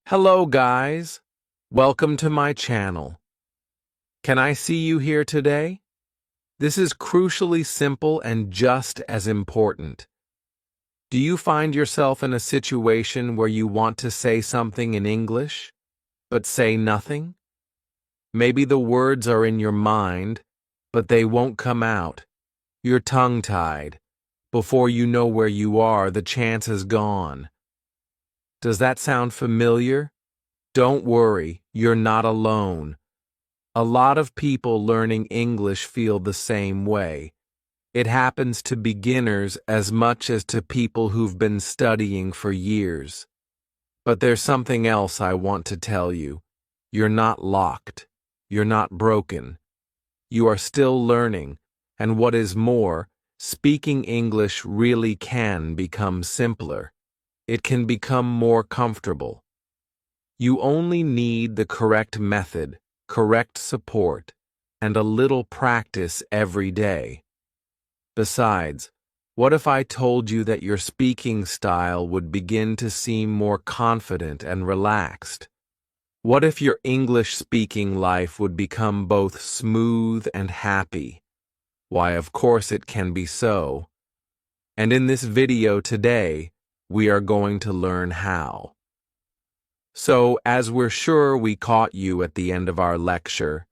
Hello guys, welcome to my channel. Can I see you here today? This is crucially simple and just as important. Do you find yourself in a situation where you want to say something in English, but say nothing? Maybe the words are in your mind, but they won't come out. You're tongue-tied. Before you know where you are, the chance is gone. Does that sound familiar? Don't worry, you're not alone. A lot of people learning English feel the same way. It happens to beginners as much as to people who've been studying for years. But there's something else I want to tell you. You're not locked. You're not broken. You are still learning, and what is more, speaking English really can become simpler. It can become more comfortable. You only need the correct method, correct support, and a little practice every day. Besides, what if I told you that your speaking style would begin to seem more confident and relaxed? What if your English speaking life would become both smooth and happy? Why, of course it can be so. And in this video today, we are going to learn how. So, as we're sure we caught you at the end of our lecture,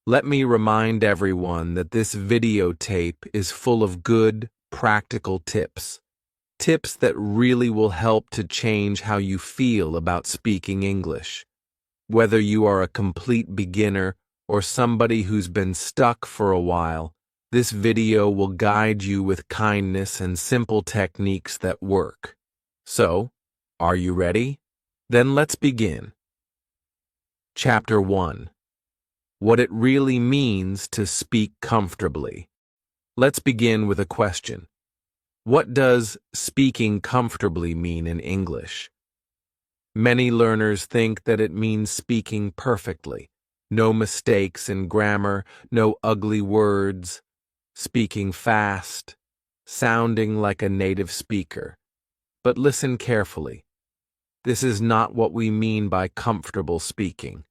let me remind everyone that this videotape is full of good, practical tips. Tips that really will help to change how you feel about speaking English. Whether you are a complete beginner or somebody who's been stuck for a while, this video will guide you with kindness and simple techniques that work. So, are you ready? Then let's begin. Chapter 1. What it really means to speak comfortably. Let's begin with a question. What does speaking comfortably mean in English? Many learners think that it means speaking perfectly. No mistakes in grammar, no ugly words, speaking fast, sounding like a native speaker. But listen carefully. This is not what we mean by comfortable speaking.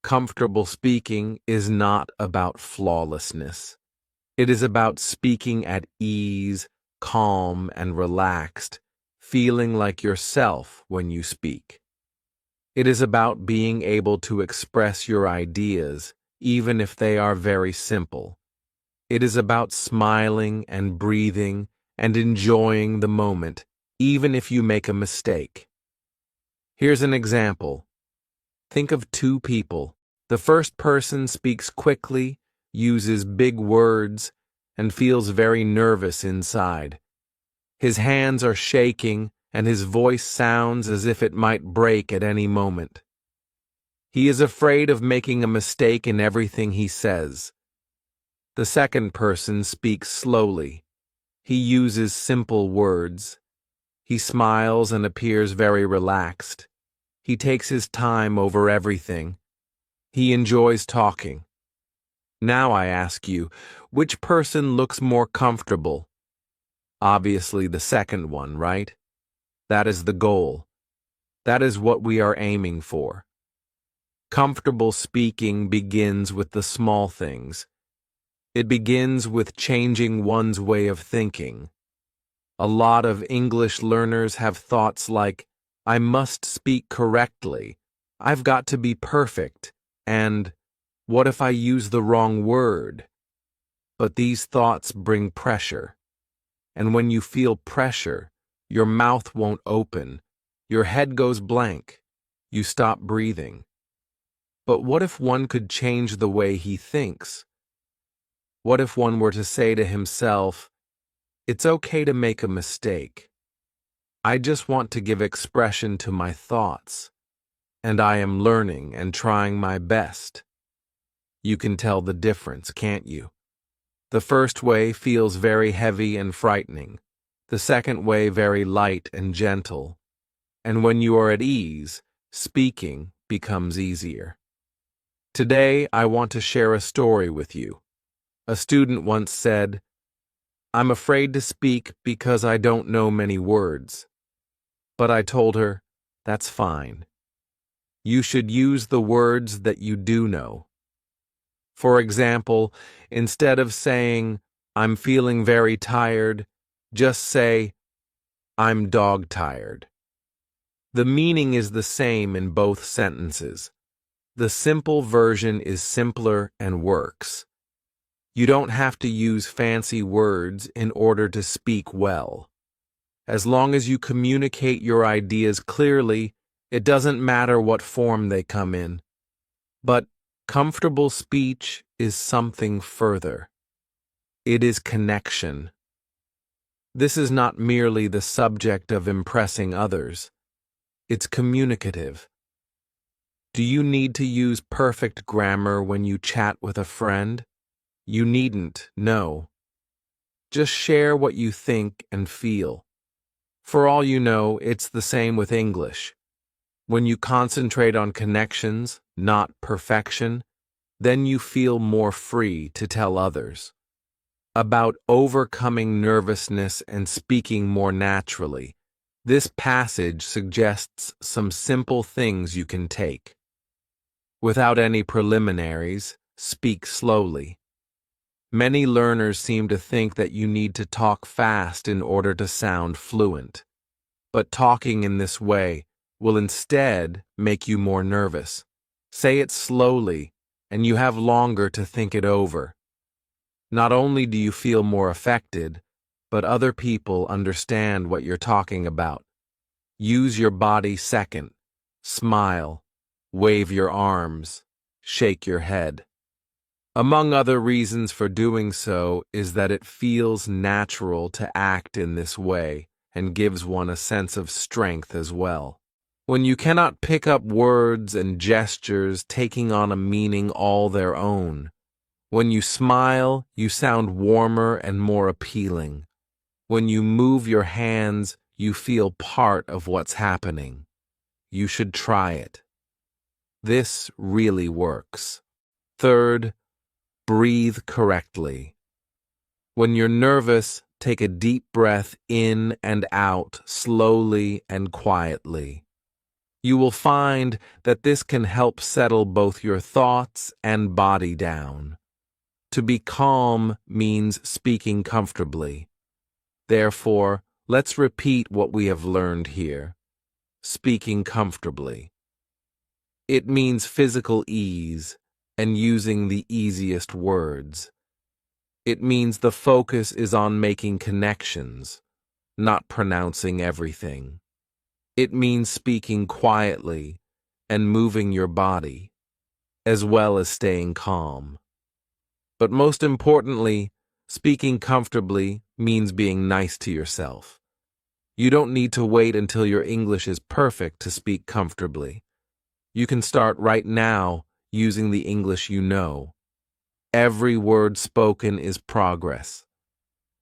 Comfortable speaking is not about flawlessness. It is about speaking at ease, calm, and relaxed, feeling like yourself when you speak. It is about being able to express your ideas, even if they are very simple. It is about smiling and breathing and enjoying the moment, even if you make a mistake. Here's an example. Think of two people. The first person speaks quickly, uses big words, and feels very nervous inside. His hands are shaking, and his voice sounds as if it might break at any moment. He is afraid of making a mistake in everything he says. The second person speaks slowly. He uses simple words. He smiles and appears very relaxed. He takes his time over everything. He enjoys talking. Now I ask you, which person looks more comfortable? Obviously the second one, right? That is the goal. That is what we are aiming for. Comfortable speaking begins with the small things. It begins with changing one's way of thinking. A lot of English learners have thoughts like, I must speak correctly, I've got to be perfect, and what if I use the wrong word? But these thoughts bring pressure. And when you feel pressure, your mouth won't open, your head goes blank, you stop breathing. But what if one could change the way he thinks? What if one were to say to himself, it's okay to make a mistake. I just want to give expression to my thoughts, and I am learning and trying my best. You can tell the difference, can't you? The first way feels very heavy and frightening, the second way very light and gentle, and when you are at ease, speaking becomes easier. Today, I want to share a story with you. A student once said, I'm afraid to speak because I don't know many words. But I told her, that's fine. You should use the words that you do know. For example, instead of saying, "I'm feeling very tired," just say, "I'm dog-tired." The meaning is the same in both sentences. The simple version is simpler and works. You don't have to use fancy words in order to speak well. As long as you communicate your ideas clearly, it doesn't matter what form they come in. But comfortable speech is something further. It is connection. This is not merely the subject of impressing others. It's communicative. Do you need to use perfect grammar when you chat with a friend? You needn't, no. Just share what you think and feel. For all you know, it's the same with English. When you concentrate on connections, not perfection, then you feel more free to tell others. About overcoming nervousness and speaking more naturally, this passage suggests some simple things you can take. Without any preliminaries, speak slowly. Many learners seem to think that you need to talk fast in order to sound fluent. But talking in this way will instead make you more nervous. Say it slowly, and you have longer to think it over. Not only do you feel more affected, but other people understand what you're talking about. Use your body second. Smile, wave your arms, shake your head. Among other reasons for doing so is that it feels natural to act in this way and gives one a sense of strength as well. When you cannot pick up words and gestures taking on a meaning all their own, when you smile, you sound warmer and more appealing. When you move your hands, you feel part of what's happening. You should try it. This really works. Third, breathe correctly. When you're nervous, take a deep breath in and out slowly and quietly. You will find that this can help settle both your thoughts and body down. To be calm means speaking comfortably. Therefore, let's repeat what we have learned here. Speaking comfortably. It means physical ease and using the easiest words. It means the focus is on making connections, not pronouncing everything. It means speaking quietly and moving your body, as well as staying calm. But most importantly, speaking comfortably means being nice to yourself. You don't need to wait until your English is perfect to speak comfortably. You can start right now using the English you know. Every word spoken is progress,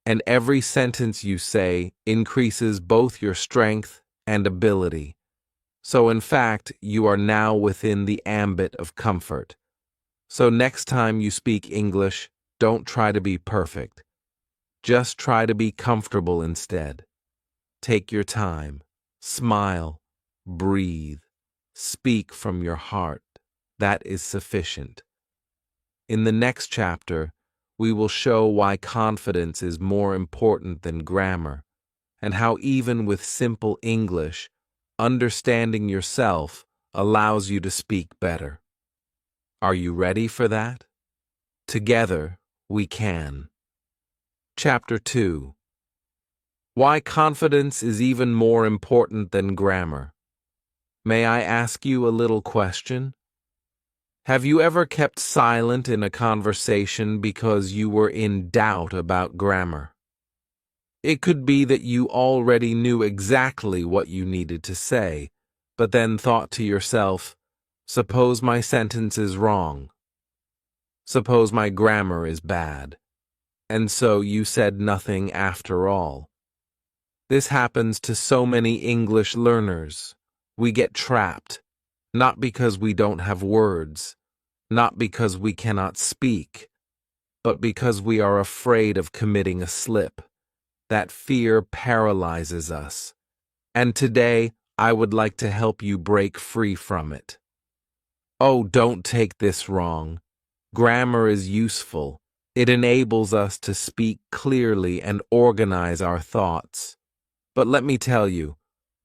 and every sentence you say increases both your strength and ability. So in fact, you are now within the ambit of comfort. So next time you speak English, don't try to be perfect. Just try to be comfortable instead. Take your time, smile, breathe, speak from your heart. That is sufficient. In the next chapter, we will show why confidence is more important than grammar, and how even with simple English, understanding yourself allows you to speak better. Are you ready for that? Together, we can. Chapter 2. Why confidence is even more important than grammar. May I ask you a little question? Have you ever kept silent in a conversation because you were in doubt about grammar? It could be that you already knew exactly what you needed to say, but then thought to yourself, suppose my sentence is wrong. Suppose my grammar is bad. And so you said nothing after all. This happens to so many English learners. We get trapped, not because we don't have words, not because we cannot speak, but because we are afraid of committing a slip. That fear paralyzes us. And today, I would like to help you break free from it. Oh, don't take this wrong. Grammar is useful. It enables us to speak clearly and organize our thoughts. But let me tell you,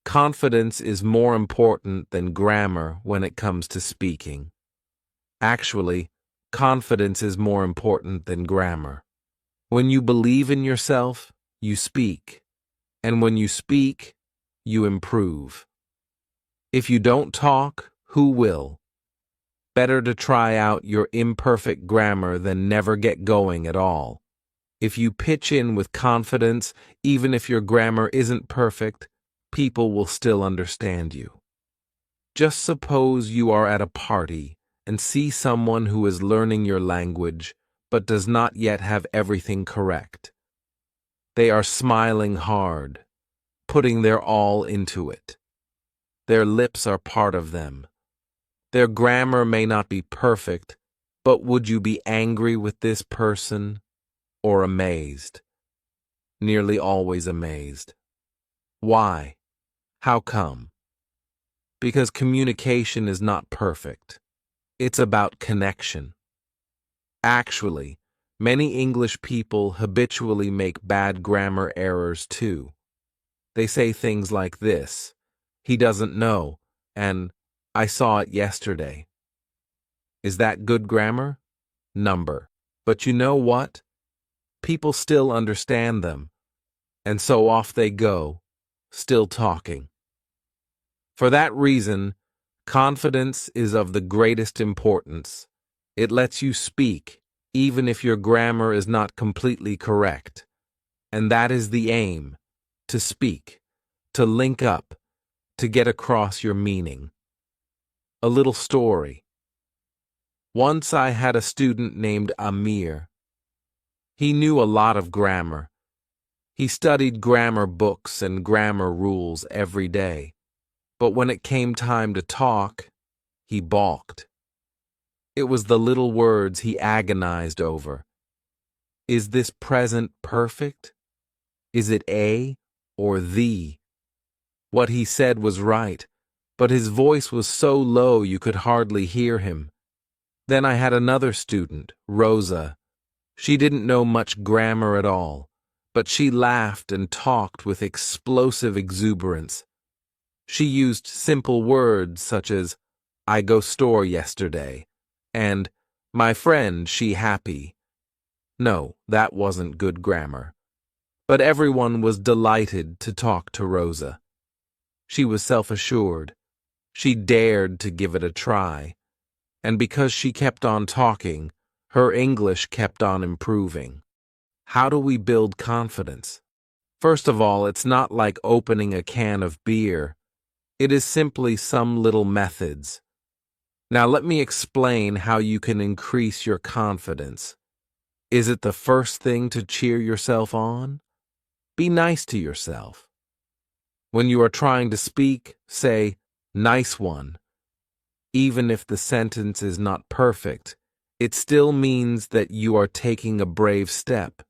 confidence is more important than grammar when it comes to speaking. Actually, confidence is more important than grammar. When you believe in yourself, you speak. And when you speak, you improve. If you don't talk, who will? Better to try out your imperfect grammar than never get going at all. If you pitch in with confidence, even if your grammar isn't perfect, people will still understand you. Just suppose you are at a party and see someone who is learning your language but does not yet have everything correct. They are smiling hard, putting their all into it. Their lips are part of them. Their grammar may not be perfect, but would you be angry with this person or amazed? Nearly always amazed. Why? How come? Because communication is not perfect. It's about connection. Actually, many English people habitually make bad grammar errors too. They say things like this: he doesn't know, and I saw it yesterday. Is that good grammar? Number. But you know what? People still understand them, and so off they go, still talking. For that reason, confidence is of the greatest importance. It lets you speak, even if your grammar is not completely correct. And that is the aim: to speak, to link up, to get across your meaning. A little story. Once I had a student named Amir. He knew a lot of grammar. He studied grammar books and grammar rules every day. But when it came time to talk, he balked. It was the little words he agonized over. Is this present perfect? Is it a or the? What he said was right, but his voice was so low you could hardly hear him. Then I had another student, Rosa. She didn't know much grammar at all, but she laughed and talked with explosive exuberance. She used simple words such as, I go store yesterday, and my friend she happy. No, that wasn't good grammar. But everyone was delighted to talk to Rosa. She was self-assured. She dared to give it a try. And because she kept on talking, her English kept on improving. How do we build confidence? First of all, it's not like opening a can of beer. It is simply some little methods. Now let me explain how you can increase your confidence. Is it the first thing to cheer yourself on? Be nice to yourself. When you are trying to speak, say, nice one. Even if the sentence is not perfect, it still means that you are taking a brave step.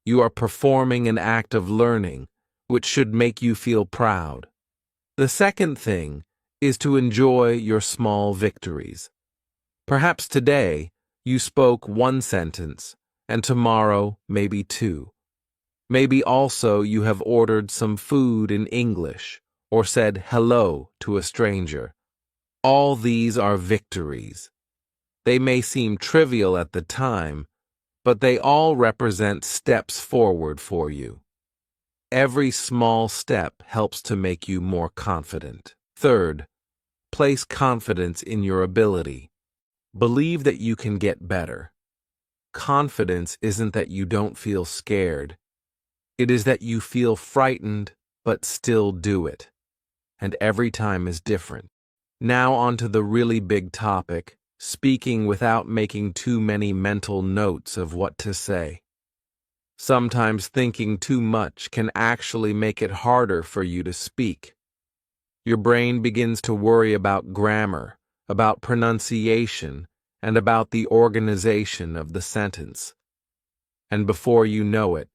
You are performing an act of learning, which should make you feel proud. The second thing is to enjoy your small victories. Perhaps today you spoke one sentence, and tomorrow maybe two. Maybe also you have ordered some food in English or said hello to a stranger. All these are victories. They may seem trivial at the time, but they all represent steps forward for you. Every small step helps to make you more confident. Third, place confidence in your ability. Believe that you can get better. Confidence isn't that you don't feel scared. It is that you feel frightened, but still do it. And every time is different. Now on to the really big topic, speaking without making too many mental notes of what to say. Sometimes thinking too much can actually make it harder for you to speak. Your brain begins to worry about grammar, about pronunciation, and about the organization of the sentence. And before you know it,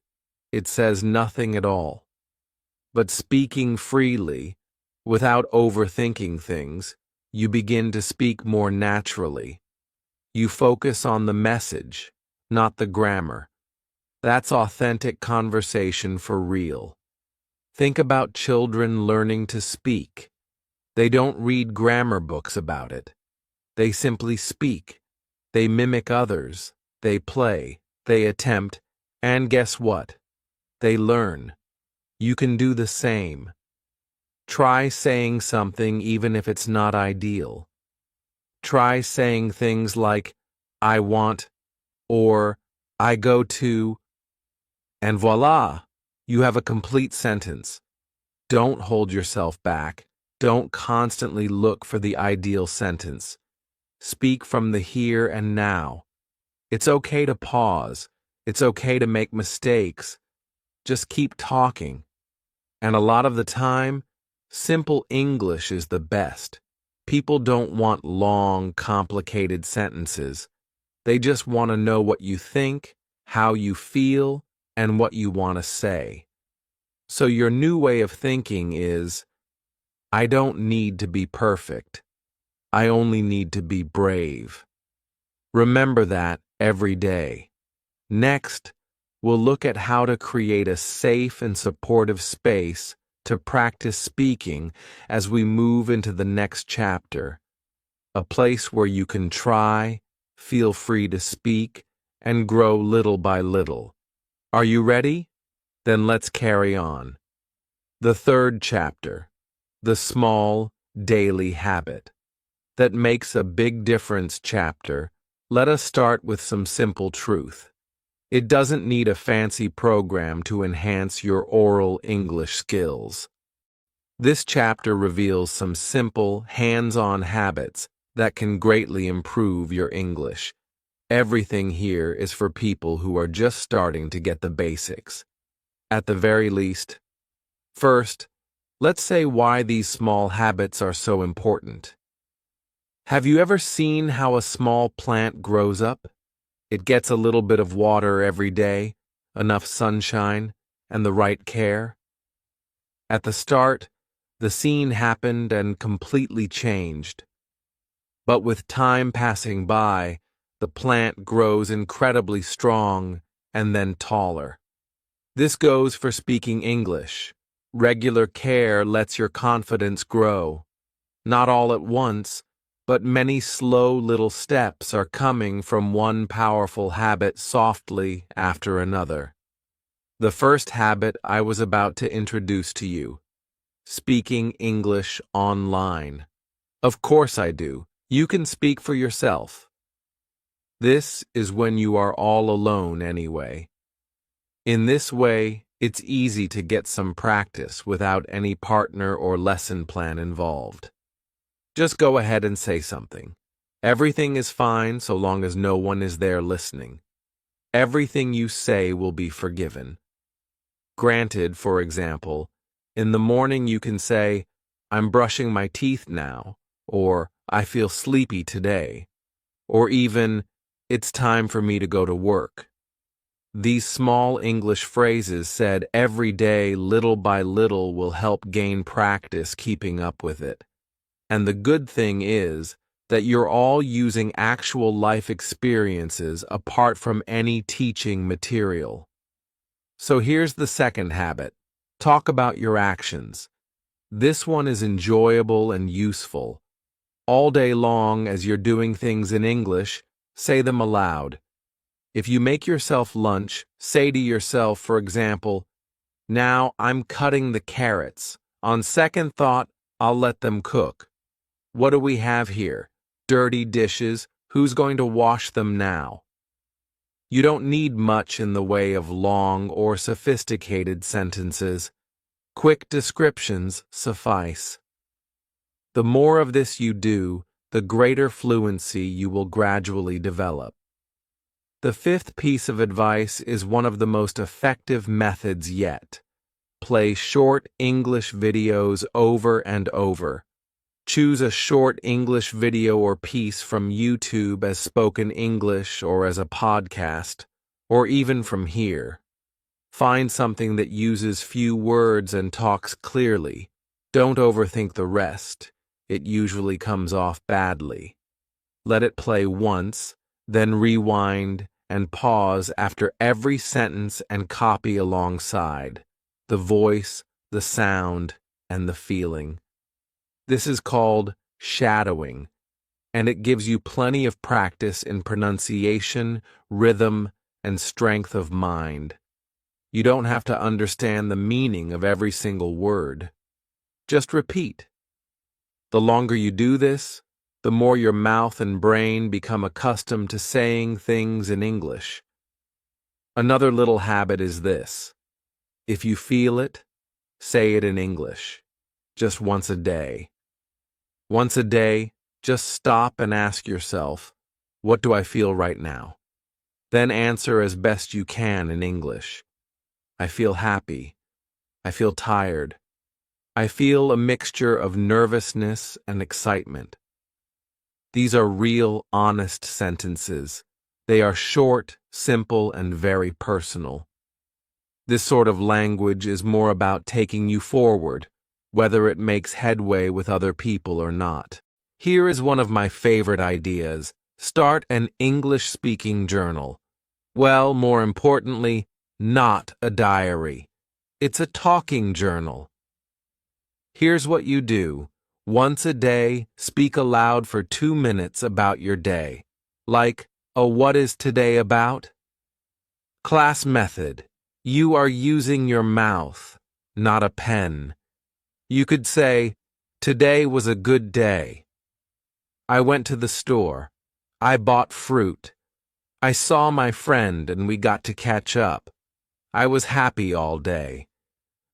it says nothing at all. But speaking freely, without overthinking things, You begin to speak more naturally. You focus on the message, not the grammar. That's authentic conversation for real. Think about children learning to speak. They don't read grammar books about it. They simply speak. They mimic others. They play. They attempt. And guess what? They learn. You can do the same. Try saying something even if it's not ideal. Try saying things like, I want, or I go to, and voila, you have a complete sentence. Don't hold yourself back. Don't constantly look for the ideal sentence. Speak from the here and now. It's okay to pause. It's okay to make mistakes. Just keep talking. And a lot of the time, simple English is the best. People don't want long, complicated sentences. They just want to know what you think, how you feel, and what you want to say. So your new way of thinking is, I don't need to be perfect. I only need to be brave. Remember that every day. Next, we'll look at how to create a safe and supportive space to practice speaking as we move into the next chapter. A place where you can try, feel free to speak, and grow little by little. Are you ready? Then let's carry on. The third chapter, the small, daily habit. That makes a big difference chapter. Let us start with some simple truth. It doesn't need a fancy program to enhance your oral English skills. This chapter reveals some simple, hands-on habits that can greatly improve your English. Everything here is for people who are just starting to get the basics. At the very least, first, let's say why these small habits are so important. Have you ever seen how a small plant grows up? It gets a little bit of water every day, enough sunshine, and the right care. At the start, the scene happened and completely changed. But with time passing by, the plant grows incredibly strong and then taller. This goes for speaking English. Regular care lets your confidence grow. Not all at once, but many slow little steps are coming from one powerful habit softly after another. The first habit I was about to introduce to you. Speaking English online. Of course I do. You can speak for yourself. This is when you are all alone anyway. In this way, it's easy to get some practice without any partner or lesson plan involved. Just go ahead and say something. Everything is fine so long as no one is there listening. Everything you say will be forgiven. Granted, for example, in the morning you can say, I'm brushing my teeth now, or I feel sleepy today, or even, it's time for me to go to work. These small English phrases said every day, little by little, will help gain practice keeping up with it. And the good thing is that you're all using actual life experiences apart from any teaching material. So here's the second habit. Talk about your actions. This one is enjoyable and useful. All day long as you're doing things in English, say them aloud. If you make yourself lunch, say to yourself, for example, now I'm cutting the carrots. On second thought, I'll let them cook. What do we have here? Dirty dishes. Who's going to wash them now? You don't need much in the way of long or sophisticated sentences. Quick descriptions suffice. The more of this you do, the greater fluency you will gradually develop. The fifth piece of advice is one of the most effective methods yet. Play short English videos over and over. Choose a short English video or piece from YouTube as spoken English or as a podcast, or even from here. Find something that uses few words and talks clearly. Don't overthink the rest. it usually comes off badly. Let it play once, then rewind and pause after every sentence and copy alongside the voice, the sound, and the feeling. This is called shadowing, and it gives you plenty of practice in pronunciation, rhythm, and strength of mind. You don't have to understand the meaning of every single word. Just repeat. The longer you do this, the more your mouth and brain become accustomed to saying things in English. Another little habit is this. If you feel it, say it in English, just once a day. Once a day, just stop and ask yourself, what do I feel right now? Then answer as best you can in English. I feel happy. I feel tired. I feel a mixture of nervousness and excitement. These are real, honest sentences. They are short, simple, and very personal. This sort of language is more about taking you forward, whether it makes headway with other people or not. Here is one of my favorite ideas. Start an English-speaking journal. Well, more importantly, not a diary. It's a talking journal. Here's what you do. Once a day, speak aloud for 2 minutes about your day. Like, what is today about? Class method. You are using your mouth, not a pen. You could say, today was a good day. I went to the store. I bought fruit. I saw my friend and we got to catch up. I was happy all day.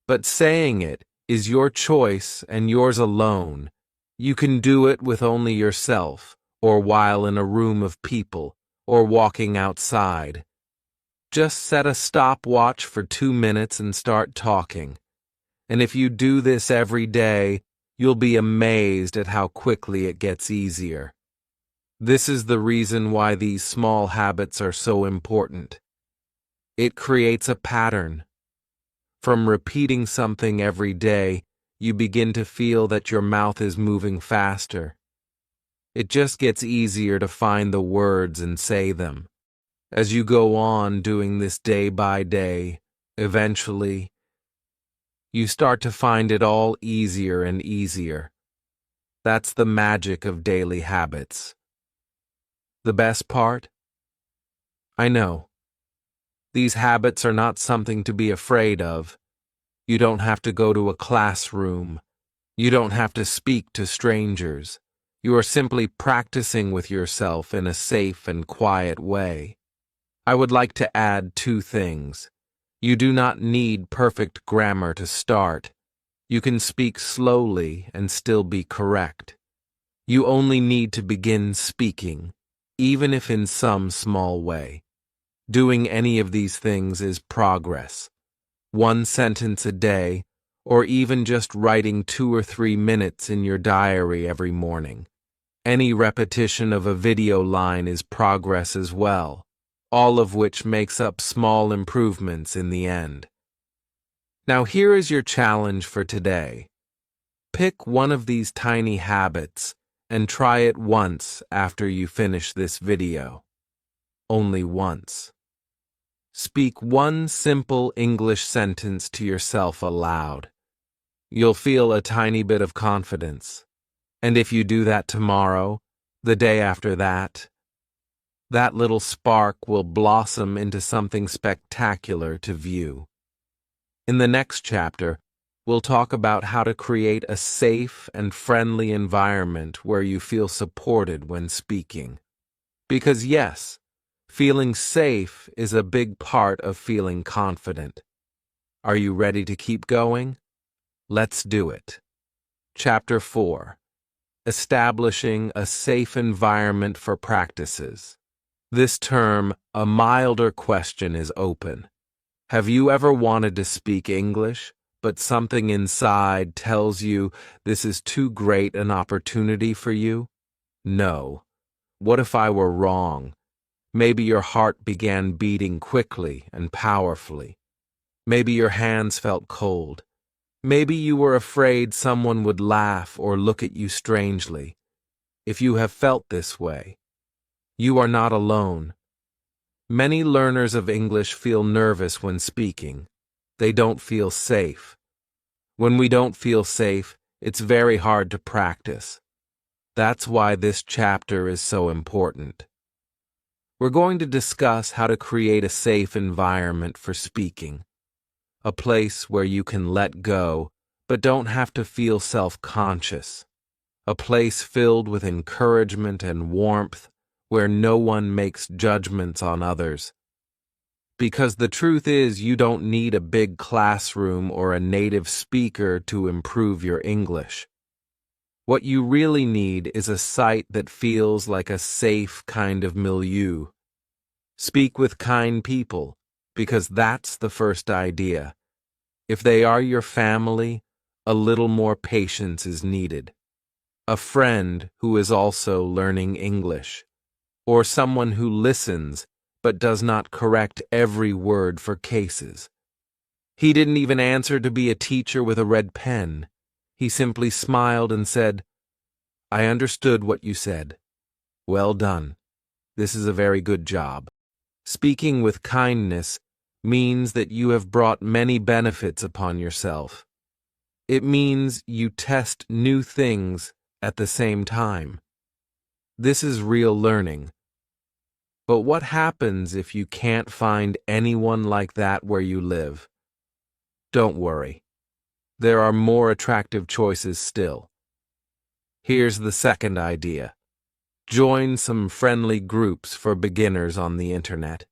But saying it is your choice and yours alone. You can do it with only yourself, or while in a room of people, or walking outside. Just set a stopwatch for 2 minutes and start talking. And if you do this every day, you'll be amazed at how quickly it gets easier. This is the reason why these small habits are so important. It creates a pattern. From repeating something every day, you begin to feel that your mouth is moving faster. It just gets easier to find the words and say them. As you go on doing this day by day, eventually, you start to find it all easier and easier. That's the magic of daily habits. The best part? I know. These habits are not something to be afraid of. You don't have to go to a classroom. You don't have to speak to strangers. You are simply practicing with yourself in a safe and quiet way. I would like to add 2 things. You do not need perfect grammar to start. You can speak slowly and still be correct. You only need to begin speaking, even if in some small way. Doing any of these things is progress. 1 sentence a day, or even just writing 2 or 3 minutes in your diary every morning. Any repetition of a video line is progress as well, all of which makes up small improvements in the end. Now here is your challenge for today. Pick one of these tiny habits and try it once after you finish this video. Only once. Speak 1 simple English sentence to yourself aloud. You'll feel a tiny bit of confidence. And if you do that tomorrow, the day after that little spark will blossom into something spectacular to view. In the next chapter, we'll talk about how to create a safe and friendly environment where you feel supported when speaking. Because yes, feeling safe is a big part of feeling confident. Are you ready to keep going? Let's do it. Chapter 4. Establishing a safe environment for practices. This term, a milder question, is open. Have you ever wanted to speak English, but something inside tells you this is too great an opportunity for you? No. What if I were wrong? Maybe your heart began beating quickly and powerfully. Maybe your hands felt cold. Maybe you were afraid someone would laugh or look at you strangely. If you have felt this way, you are not alone. Many learners of English feel nervous when speaking. They don't feel safe. When we don't feel safe, it's very hard to practice. That's why this chapter is so important. We're going to discuss how to create a safe environment for speaking, a place where you can let go, but don't have to feel self-conscious, a place filled with encouragement and warmth where no one makes judgments on others. Because the truth is, you don't need a big classroom or a native speaker to improve your English. What you really need is a site that feels like a safe kind of milieu. Speak with kind people, because that's the first idea. If they are your family, a little more patience is needed. A friend who is also learning English, or someone who listens but does not correct every word for cases. He didn't even answer to be a teacher with a red pen. He simply smiled and said, "I understood what you said. Well done. This is a very good job." Speaking with kindness means that you have brought many benefits upon yourself. It means you test new things at the same time. This is real learning. But what happens if you can't find anyone like that where you live? Don't worry. There are more attractive choices still. Here's the second idea. Join some friendly groups for beginners on the internet.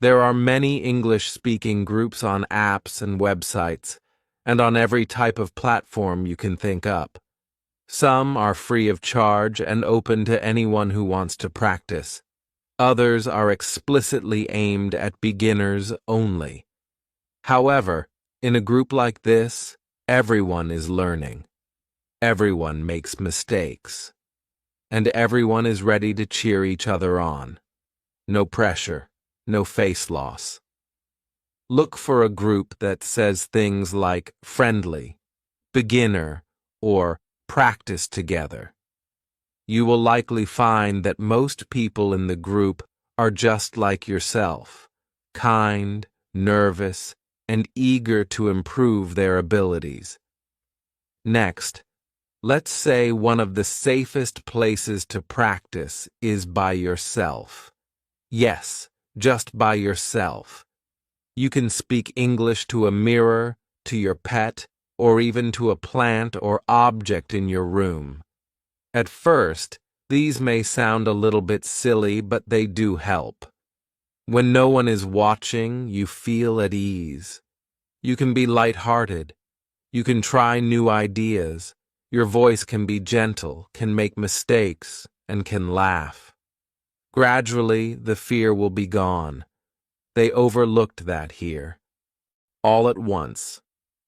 There are many English-speaking groups on apps and websites, and on every type of platform you can think up. Some are free of charge and open to anyone who wants to practice. Others are explicitly aimed at beginners only. However, in a group like this, everyone is learning. Everyone makes mistakes. And everyone is ready to cheer each other on. No pressure, no face loss. Look for a group that says things like friendly, beginner, or practice together. You will likely find that most people in the group are just like yourself, kind, nervous, and eager to improve their abilities. Next, let's say one of the safest places to practice is by yourself. Yes, just by yourself. You can speak English to a mirror, to your pet, or even to a plant or object in your room. At first, these may sound a little bit silly, but they do help. When no one is watching, you feel at ease. You can be lighthearted. You can try new ideas. Your voice can be gentle, can make mistakes, and can laugh. Gradually, the fear will be gone. They overlooked that here. All at once,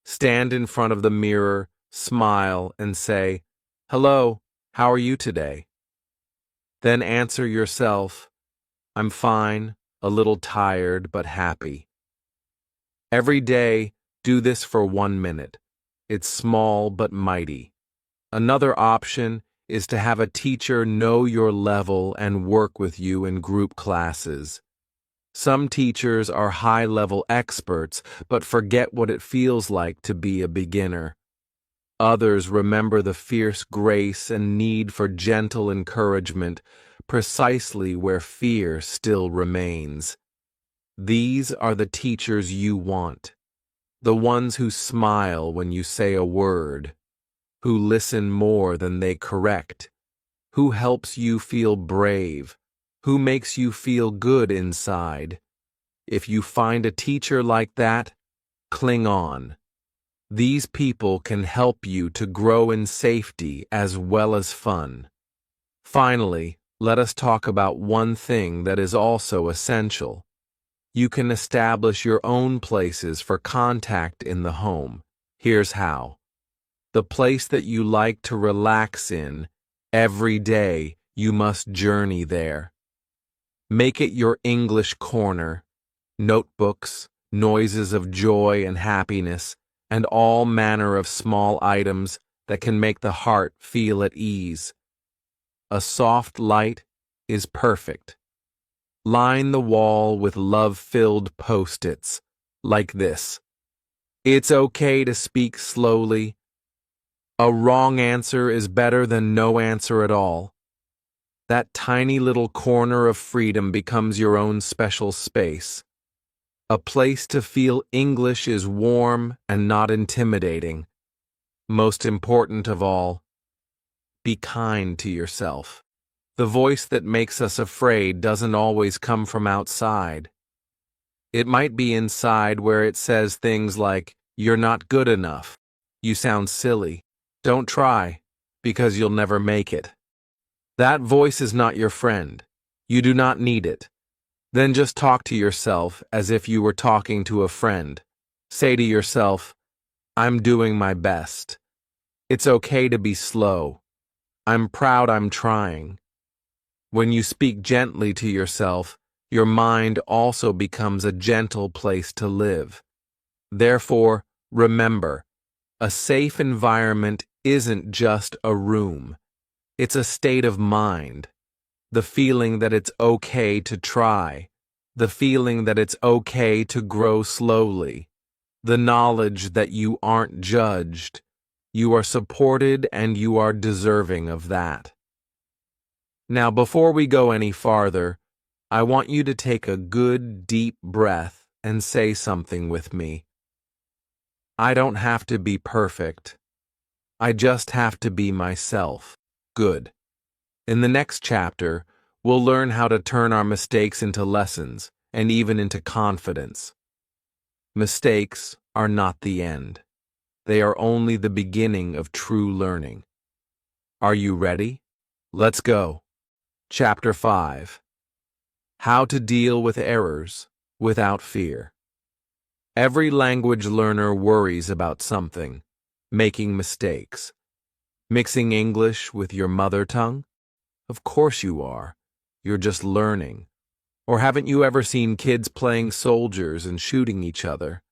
stand in front of the mirror, smile, and say, "Hello, how are you today?" Then answer yourself, "I'm fine, a little tired, but happy." Every day, do this for 1 minute. It's small but mighty. Another option is to have a teacher know your level and work with you in group classes. Some teachers are high-level experts, but forget what it feels like to be a beginner. Others remember the fierce grace and need for gentle encouragement, precisely where fear still remains. These are the teachers you want, the ones who smile when you say a word, who listen more than they correct, who helps you feel brave, who makes you feel good inside. If you find a teacher like that, cling on. These people can help you to grow in safety as well as fun. Finally, let us talk about one thing that is also essential. You can establish your own places for contact in the home. Here's how. The place that you like to relax in, every day you must journey there. Make it your English corner. Notebooks, noises of joy and happiness, and all manner of small items that can make the heart feel at ease. A soft light is perfect. Line the wall with love-filled post-its, like this. It's okay to speak slowly. A wrong answer is better than no answer at all. That tiny little corner of freedom becomes your own special space. A place to feel English is warm and not intimidating. Most important of all, be kind to yourself. The voice that makes us afraid doesn't always come from outside. It might be inside, where it says things like, "You're not good enough. You sound silly. Don't try, because you'll never make it." That voice is not your friend. You do not need it. Then just talk to yourself as if you were talking to a friend. Say to yourself, "I'm doing my best. It's okay to be slow. I'm proud I'm trying." When you speak gently to yourself, your mind also becomes a gentle place to live. Therefore, remember, a safe environment isn't just a room. It's a state of mind. The feeling that it's okay to try. The feeling that it's okay to grow slowly. The knowledge that you aren't judged. You are supported and you are deserving of that. Now, before we go any farther, I want you to take a good, deep breath and say something with me. I don't have to be perfect. I just have to be myself. Good. In the next chapter, we'll learn how to turn our mistakes into lessons and even into confidence. Mistakes are not the end. They are only the beginning of true learning. Are you ready? Let's go. Chapter 5. How to deal with errors without fear. Every language learner worries about something: making mistakes. Mixing English with your mother tongue? Of course you are. You're just learning. Or haven't you ever seen kids playing soldiers and shooting each other?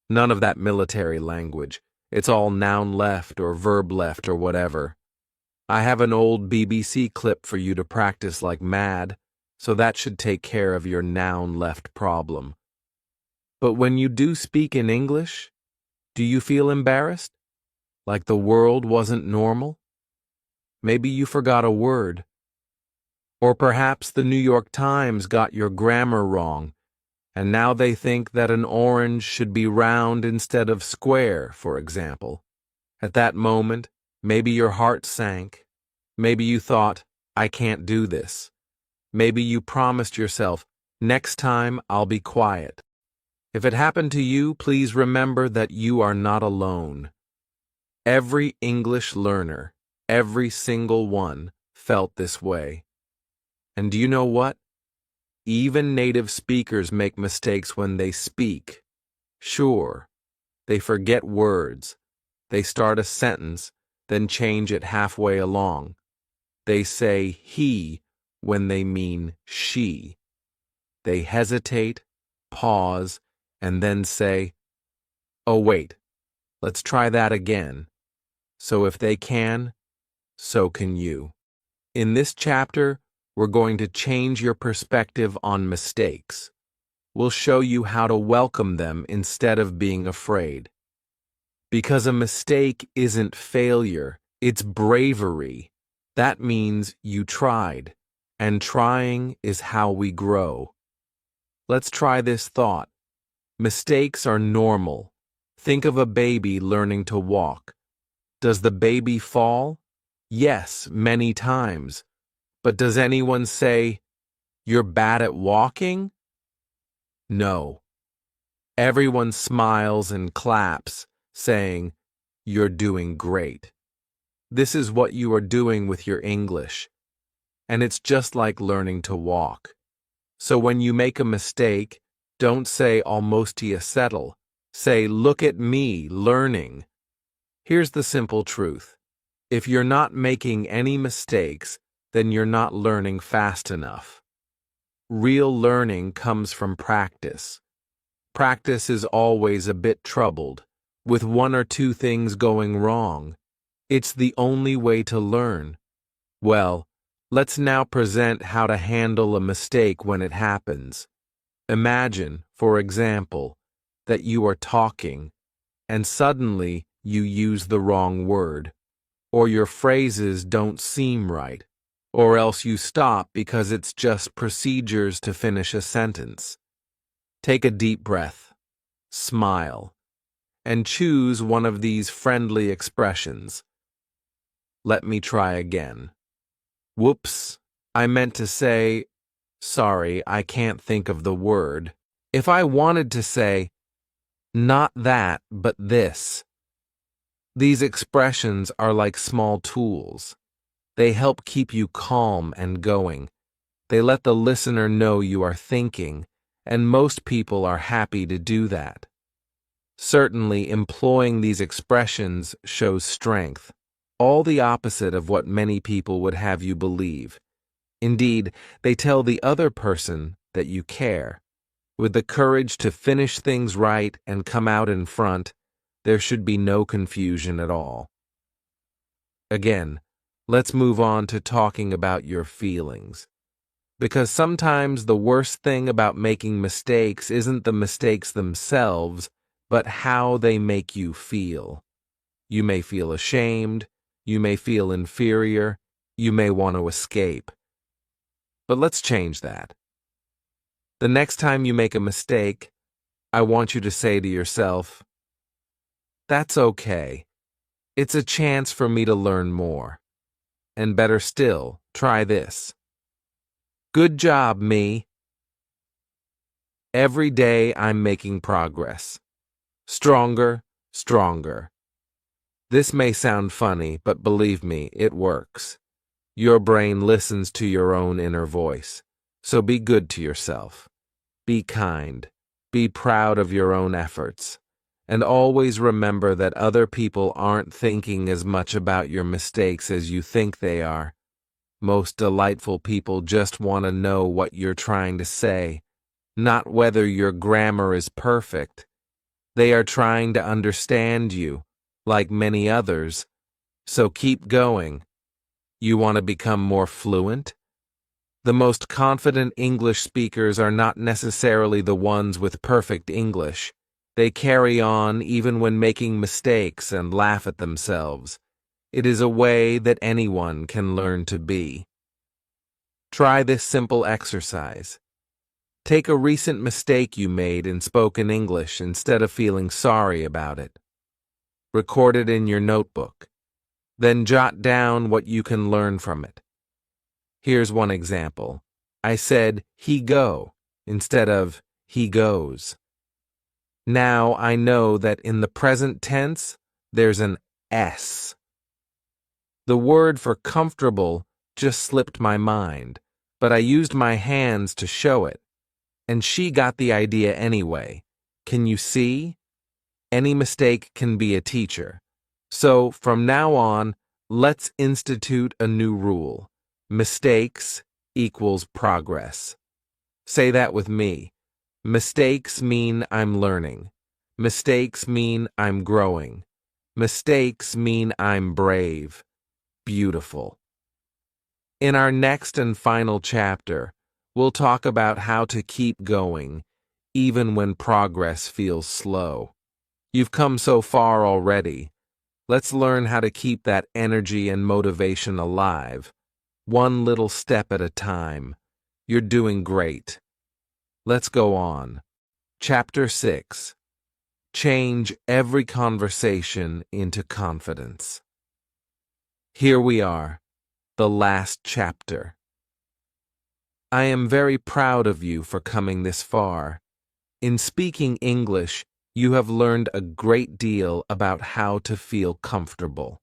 None of that military language. It's all noun left or verb left or whatever. I have an old BBC clip for you to practice like mad, so that should take care of your noun left problem. But when you do speak in English, do you feel embarrassed? Like the world wasn't normal? Maybe you forgot a word. Or perhaps the New York Times got your grammar wrong, and now they think that an orange should be round instead of square, for example. At that moment, maybe your heart sank. Maybe you thought, I can't do this. Maybe you promised yourself, next time I'll be quiet. If it happened to you, please remember that you are not alone. Every English learner, every single one, felt this way. And do you know what? Even native speakers make mistakes when they speak. Sure, they forget words. They start a sentence, then change it halfway along. They say he when they mean she. They hesitate, pause, and then say, oh wait, let's try that again. So if they can, so can you. In this chapter, we're going to change your perspective on mistakes. We'll show you how to welcome them instead of being afraid. Because a mistake isn't failure, it's bravery. That means you tried, and trying is how we grow. Let's try this thought. Mistakes are normal. Think of a baby learning to walk. Does the baby fall? Yes, many times. But does anyone say, "You're bad at walking"? No. Everyone smiles and claps, saying, "You're doing great." This is what you are doing with your English. And it's just like learning to walk. So when you make a mistake, don't say almost you settle. Say, look at me learning. Here's the simple truth. If you're not making any mistakes, then you're not learning fast enough. Real learning comes from practice. Practice is always a bit troubled. with one or two things going wrong. It's the only way to learn. Well, let's now present how to handle a mistake when it happens. Imagine, for example, that you are talking and suddenly you use the wrong word, or your phrases don't seem right, or else you stop because it's just procedures to finish a sentence. Take a deep breath, smile, and choose one of these friendly expressions. Let me try again. Whoops, I meant to say, sorry, I can't think of the word. If I wanted to say, not that, but this. These expressions are like small tools. They help keep you calm and going. They let the listener know you are thinking, and most people are happy to do that. Certainly, employing these expressions shows strength, all the opposite of what many people would have you believe. Indeed, they tell the other person that you care. With the courage to finish things right and come out in front, there should be no confusion at all. Again, let's move on to talking about your feelings. Because sometimes the worst thing about making mistakes isn't the mistakes themselves, but how they make you feel. You may feel ashamed, you may feel inferior, you may want to escape. But let's change that. The next time you make a mistake, I want you to say to yourself, that's okay. It's a chance for me to learn more. And better still, try this. Good job, me. Every day I'm making progress. Stronger, stronger. This may sound funny, but believe me, it works. Your brain listens to your own inner voice. So be good to yourself. Be kind. Be proud of your own efforts. And always remember that other people aren't thinking as much about your mistakes as you think they are. Most delightful people just want to know what you're trying to say, not whether your grammar is perfect. They are trying to understand you, like many others. So keep going. You want to become more fluent? The most confident English speakers are not necessarily the ones with perfect English. They carry on even when making mistakes and laugh at themselves. It is a way that anyone can learn to be. Try this simple exercise. Take a recent mistake you made in spoken English instead of feeling sorry about it. Record it in your notebook. Then jot down what you can learn from it. Here's one example. I said, he go, instead of, he goes. Now I know that in the present tense, there's an S. The word for comfortable just slipped my mind, but I used my hands to show it. And she got the idea anyway. Can you see? Any mistake can be a teacher. So, from now on, let's institute a new rule. Mistakes equals progress. Say that with me. Mistakes mean I'm learning. Mistakes mean I'm growing. Mistakes mean I'm brave. Beautiful. In our next and final chapter, we'll talk about how to keep going, even when progress feels slow. You've come so far already. Let's learn how to keep that energy and motivation alive. One little step at a time. You're doing great. Let's go on. Chapter 6. Change every conversation into confidence. Here we are, the last chapter. I am very proud of you for coming this far. In speaking English, you have learned a great deal about how to feel comfortable.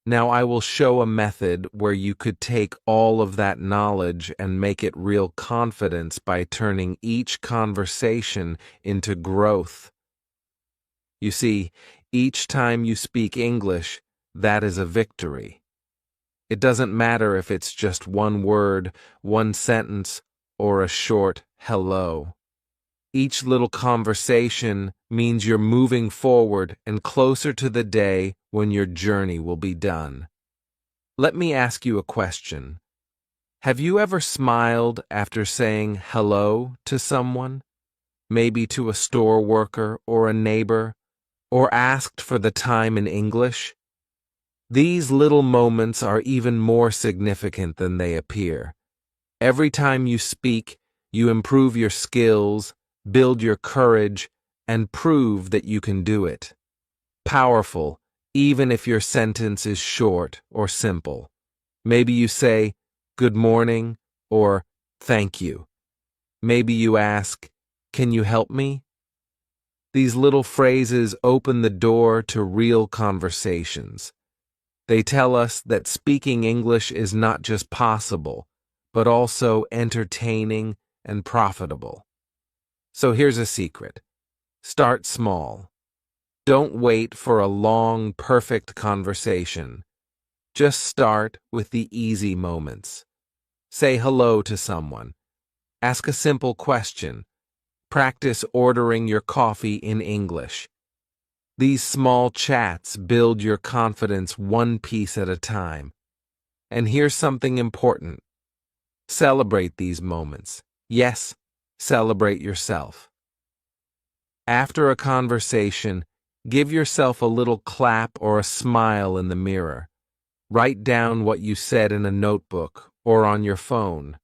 Now I will show a method where you could take all of that knowledge and make it real confidence by turning each conversation into growth. You see, each time you speak English, that is a victory. It doesn't matter if it's just one word, one sentence, or a short hello. Each little conversation means you're moving forward and closer to the day when your journey will be done. Let me ask you a question. Have you ever smiled after saying hello to someone? Maybe to a store worker or a neighbor, or asked for the time in English? These little moments are even more significant than they appear. Every time you speak, you improve your skills, build your courage, and prove that you can do it. Powerful, even if your sentence is short or simple. Maybe you say, "Good morning," or "Thank you." Maybe you ask, "Can you help me?" These little phrases open the door to real conversations. They tell us that speaking English is not just possible, but also entertaining and profitable. So here's a secret. Start small. Don't wait for a long, perfect conversation. Just start with the easy moments. Say hello to someone. Ask a simple question. Practice ordering your coffee in English. These small chats build your confidence one piece at a time. And here's something important. Celebrate these moments. Yes, celebrate yourself. After a conversation, give yourself a little clap or a smile in the mirror. Write down what you said in a notebook or on your phone.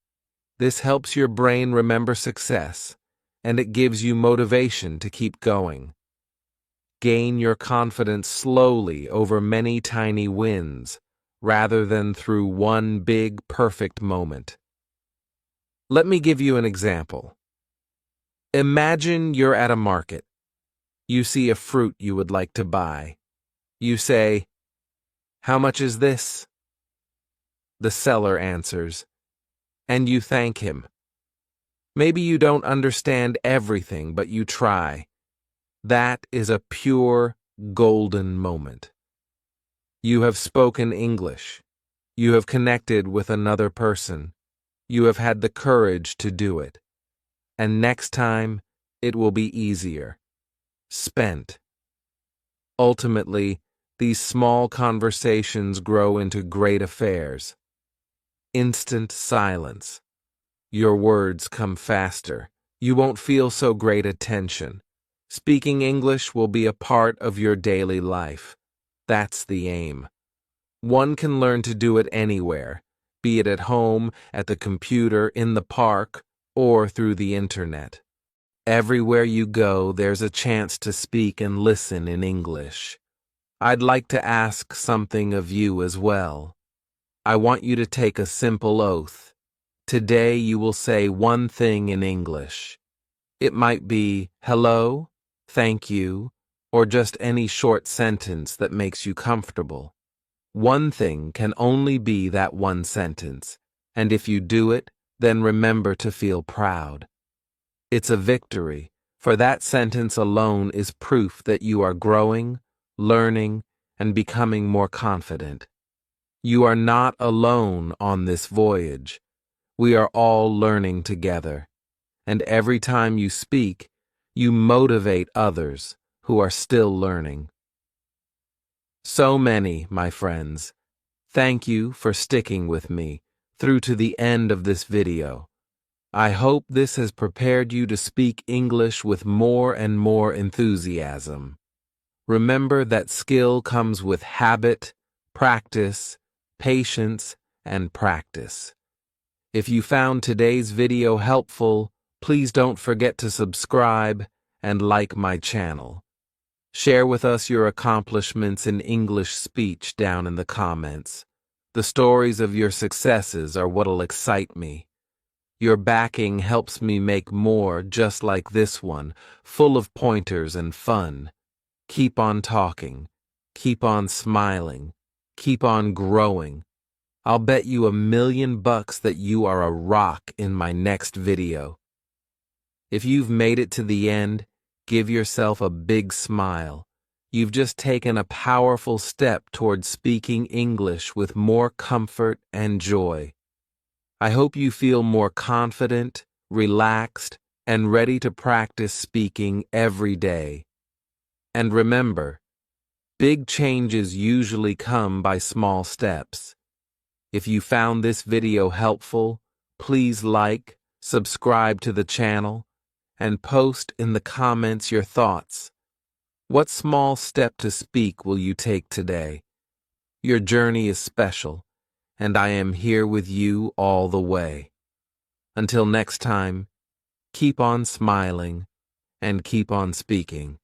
This helps your brain remember success, and it gives you motivation to keep going. Gain your confidence slowly over many tiny wins, rather than through one big, perfect moment. Let me give you an example. Imagine you're at a market. You see a fruit you would like to buy. You say, "How much is this?" The seller answers, and you thank him. Maybe you don't understand everything, but you try. That is a pure, golden moment. You have spoken English. You have connected with another person. You have had the courage to do it. And next time, it will be easier. Spent. Ultimately, these small conversations grow into great affairs. Instant silence. Your words come faster. You won't feel so great a tension. Speaking English will be a part of your daily life. That's the aim. One can learn to do it anywhere, be it at home, at the computer, in the park, or through the internet. Everywhere you go, there's a chance to speak and listen in English. I'd like to ask something of you as well. I want you to take a simple oath. Today you will say one thing in English. It might be hello, thank you, or just any short sentence that makes you comfortable. One thing can only be that one sentence, and if you do it, then remember to feel proud. It's a victory, for that sentence alone is proof that you are growing, learning, and becoming more confident. You are not alone on this voyage. We are all learning together, and every time you speak, you motivate others who are still learning. So many, my friends. Thank you for sticking with me through to the end of this video. I hope this has prepared you to speak English with more and more enthusiasm. Remember that skill comes with habit, practice, patience, and practice. If you found today's video helpful, please don't forget to subscribe and like my channel. Share with us your accomplishments in English speech down in the comments. The stories of your successes are what'll excite me. Your backing helps me make more just like this one, full of pointers and fun. Keep on talking. Keep on smiling. Keep on growing. I'll bet you $1,000,000 that you are a rock in my next video. If you've made it to the end, give yourself a big smile. You've just taken a powerful step toward speaking English with more comfort and joy. I hope you feel more confident, relaxed, and ready to practice speaking every day. And remember, big changes usually come by small steps. If you found this video helpful, please like, subscribe to the channel, and post in the comments your thoughts. What small step to speak will you take today? Your journey is special, and I am here with you all the way. Until next time, keep on smiling and keep on speaking.